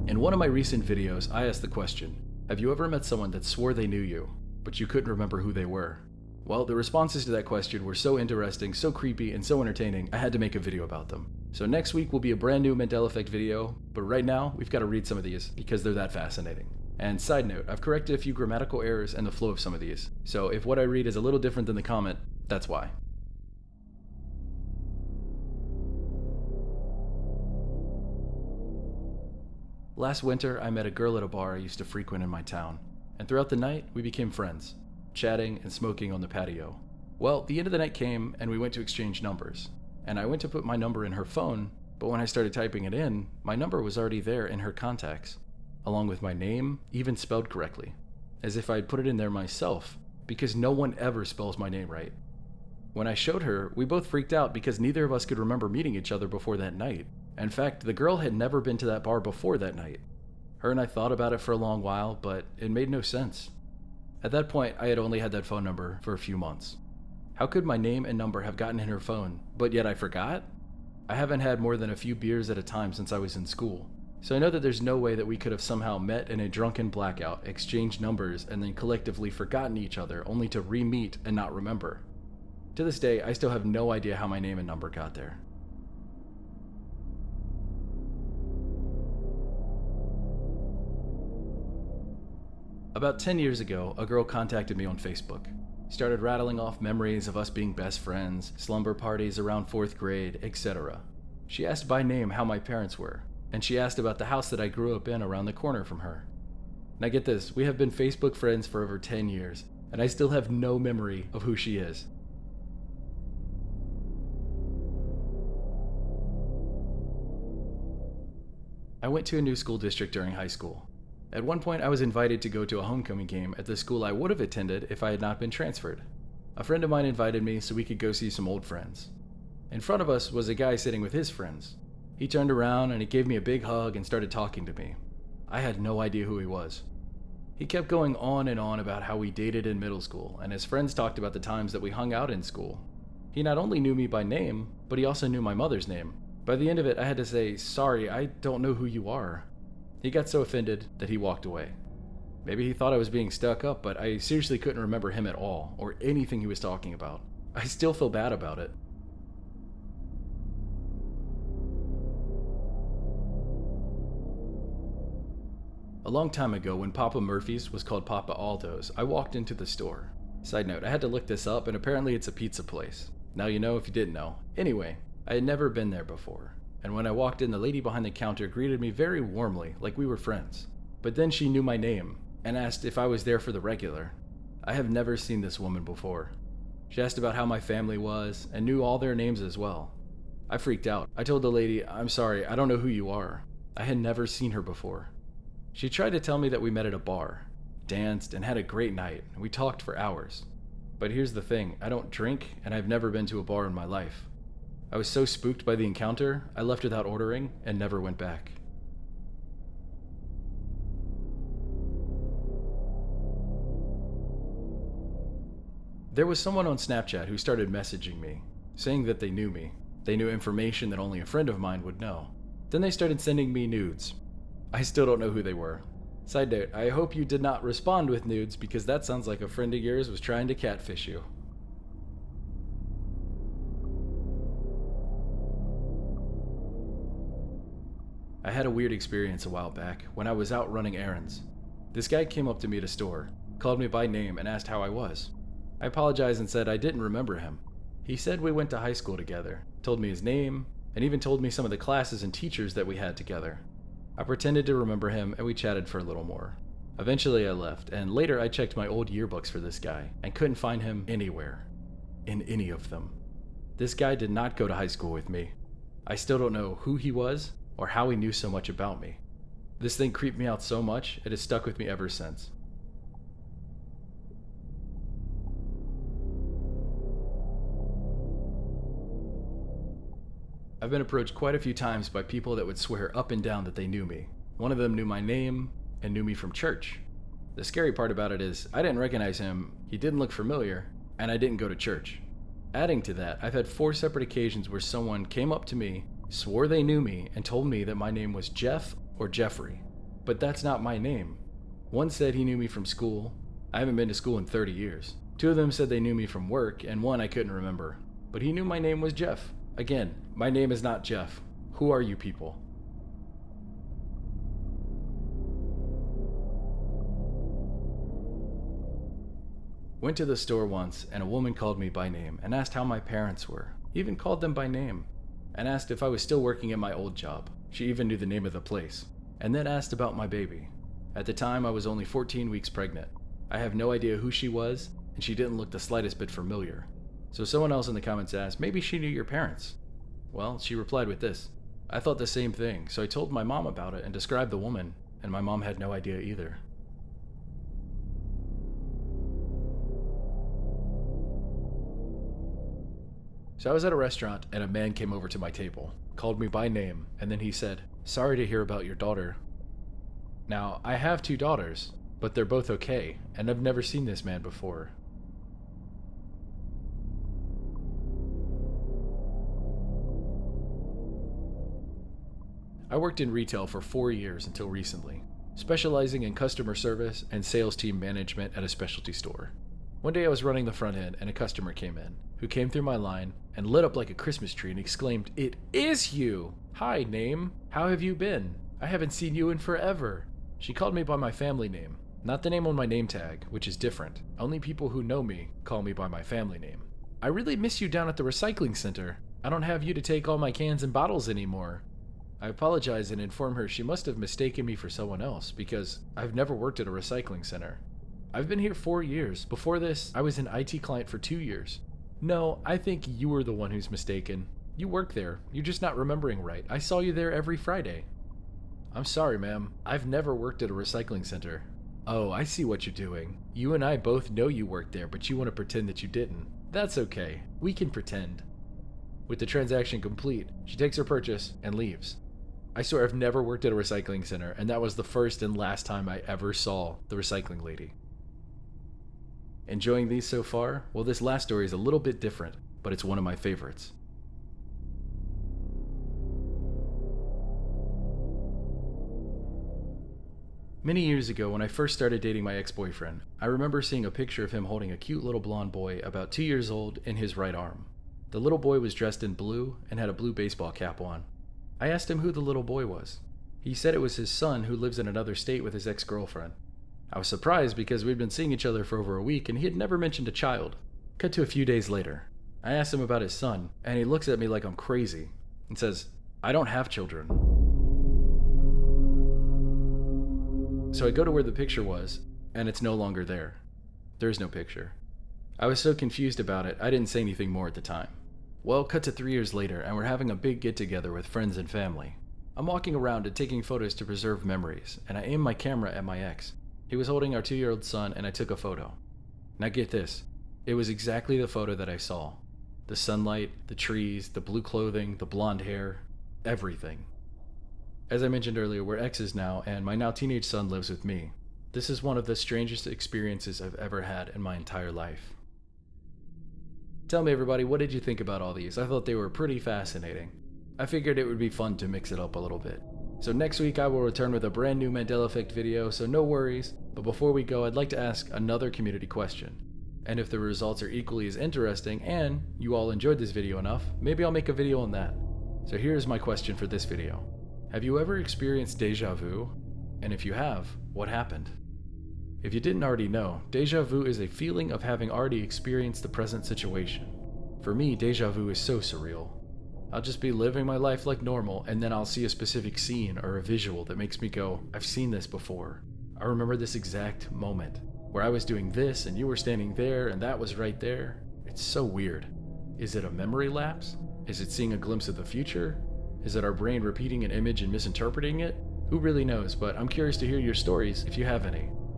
In one of my recent videos, I asked the question, have you ever met someone that swore they knew you, but you couldn't remember who they were? Well, the responses to that question were so interesting, so creepy, and so entertaining, I had to make a video about them. So next week will be a brand new Mandela Effect video, but right now, we've got to read some of these because they're that fascinating. And side note, I've corrected a few grammatical errors and the flow of some of these, so if what I read is a little different than the comment, that's why. Last winter, I met a girl at a bar I used to frequent in my town, and throughout the night, we became friends, chatting and smoking on the patio. Well, the end of the night came, and we went to exchange numbers, and I went to put my number in her phone, but when I started typing it in, my number was already there in her contacts, along with my name, even spelled correctly, as if I'd put it in there myself, because no one ever spells my name right. When I showed her, we both freaked out because neither of us could remember meeting each other before that night. In fact, the girl had never been to that bar before that night. Her and I thought about it for a long while, but it made no sense. At that point, I had only had that phone number for a few months. How could my name and number have gotten in her phone, but yet I forgot? I haven't had more than a few beers at a time since I was in school, so I know that there's no way that we could have somehow met in a drunken blackout, exchanged numbers, and then collectively forgotten each other only to re-meet and not remember. To this day, I still have no idea how my name and number got there. About 10 years ago, a girl contacted me on Facebook. Started rattling off memories of us being best friends, slumber parties around 4th grade, etc. She asked by name how my parents were, and she asked about the house that I grew up in around the corner from her. Now get this, we have been Facebook friends for over 10 years, and I still have no memory of who she is. I went to a new school district during high school. At one point, I was invited to go to a homecoming game at the school I would have attended if I had not been transferred. A friend of mine invited me so we could go see some old friends. In front of us was a guy sitting with his friends. He turned around and he gave me a big hug and started talking to me. I had no idea who he was. He kept going on and on about how we dated in middle school, and his friends talked about the times that we hung out in school. He not only knew me by name, but he also knew my mother's name. By the end of it, I had to say, "Sorry, I don't know who you are." He got so offended that he walked away. Maybe he thought I was being stuck up, but I seriously couldn't remember him at all, or anything he was talking about. I still feel bad about it. A long time ago, when Papa Murphy's was called Papa Aldo's, I walked into the store. Side note, I had to look this up, and apparently it's a pizza place. Now you know if you didn't know. Anyway, I had never been there before. And when I walked in, the lady behind the counter greeted me very warmly, like we were friends. But then she knew my name, and asked if I was there for the regular. I have never seen this woman before. She asked about how my family was, and knew all their names as well. I freaked out. I told the lady, "I'm sorry, I don't know who you are." I had never seen her before. She tried to tell me that we met at a bar, danced, and had a great night, and we talked for hours. But here's the thing, I don't drink, and I've never been to a bar in my life. I was so spooked by the encounter, I left without ordering and never went back. There was someone on Snapchat who started messaging me, saying that they knew me. They knew information that only a friend of mine would know. Then they started sending me nudes. I still don't know who they were. Side note, I hope you did not respond with nudes because that sounds like a friend of yours was trying to catfish you. I had a weird experience a while back when I was out running errands. This guy came up to me at a store, called me by name, and asked how I was. I apologized and said I didn't remember him. He said we went to high school together, told me his name, and even told me some of the classes and teachers that we had together. I pretended to remember him and we chatted for a little more. Eventually I left, and later I checked my old yearbooks for this guy and couldn't find him anywhere. In any of them. This guy did not go to high school with me. I still don't know who he was or how he knew so much about me. This thing creeped me out so much, it has stuck with me ever since. I've been approached quite a few times by people that would swear up and down that they knew me. One of them knew my name and knew me from church. The scary part about it is I didn't recognize him, he didn't look familiar, and I didn't go to church. Adding to that, I've had 4 separate occasions where someone came up to me, swore they knew me, and told me that my name was Jeff or Jeffrey. but that's not my name. One said he knew me from school. I haven't been to school in 30 years. Two of them said they knew me from work, and one I couldn't remember. But he knew my name was Jeff. Again, my name is not Jeff. Who are you people? Went to the store once, and a woman called me by name and asked how my parents were. Even called them by name, and asked if I was still working at my old job. She even knew the name of the place, and then asked about my baby. At the time, I was only 14 weeks pregnant. I have no idea who she was, and she didn't look the slightest bit familiar. So someone else in the comments asked, maybe she knew your parents. Well, she replied with this. I thought the same thing, so I told my mom about it and described the woman, and my mom had no idea either. So I was at a restaurant, and a man came over to my table, called me by name, and then he said, sorry to hear about your daughter. Now, I have 2 daughters, but they're both okay, and I've never seen this man before. I worked in retail for 4 years until recently, specializing in customer service and sales team management at a specialty store. One day I was running the front end and a customer came in, who came through my line and lit up like a Christmas tree and exclaimed, "It is you! Hi, name. How have you been? I haven't seen you in forever." She called me by my family name, not the name on my name tag, which is different. Only people who know me call me by my family name. "I really miss you down at the recycling center. I don't have you to take all my cans and bottles anymore." I apologized and informed her she must have mistaken me for someone else because I've never worked at a recycling center. I've been here 4 years. Before this, I was an IT client for 2 years. No, I think you were the one who's mistaken. You work there. You're just not remembering right. I saw you there every Friday. "I'm sorry, ma'am. I've never worked at a recycling center." "Oh, I see what you're doing. You and I both know you worked there, but you want to pretend that you didn't. That's okay. We can pretend." With the transaction complete, she takes her purchase and leaves. I swear I've never worked at a recycling center, and that was the first and last time I ever saw the recycling lady. Enjoying these so far? Well, this last story is a little bit different, but it's one of my favorites. Many years ago, when I first started dating my ex-boyfriend, I remember seeing a picture of him holding a cute little blonde boy about 2 years old in his right arm. The little boy was dressed in blue and had a blue baseball cap on. I asked him who the little boy was. He said it was his son who lives in another state with his ex-girlfriend. I was surprised because we'd been seeing each other for over a week and he had never mentioned a child. Cut to a few days later. I asked him about his son, and he looks at me like I'm crazy and says, "I don't have children." So I go to where the picture was, and it's no longer there. There's no picture. I was so confused about it, I didn't say anything more at the time. Well, cut to 3 years later, and we're having a big get-together with friends and family. I'm walking around and taking photos to preserve memories, and I aim my camera at my ex. He was holding our 2-year-old son, and I took a photo. Now get this, it was exactly the photo that I saw. The sunlight, the trees, the blue clothing, the blonde hair, everything. As I mentioned earlier, we're exes now, and my now teenage son lives with me. This is one of the strangest experiences I've ever had in my entire life. Tell me, everybody, what did you think about all these? I thought they were pretty fascinating. I figured it would be fun to mix it up a little bit. So next week I will return with a brand new Mandela Effect video, so no worries. But before we go, I'd like to ask another community question. And if the results are equally as interesting and you all enjoyed this video enough, maybe I'll make a video on that. So here's my question for this video. Have you ever experienced deja vu? And if you have, what happened? If you didn't already know, deja vu is a feeling of having already experienced the present situation. For me, deja vu is so surreal. I'll just be living my life like normal, and then I'll see a specific scene or a visual that makes me go, I've seen this before. I remember this exact moment, where I was doing this and you were standing there and that was right there. It's so weird. Is it a memory lapse? Is it seeing a glimpse of the future? Is it our brain repeating an image and misinterpreting it? Who really knows, but I'm curious to hear your stories if you have any.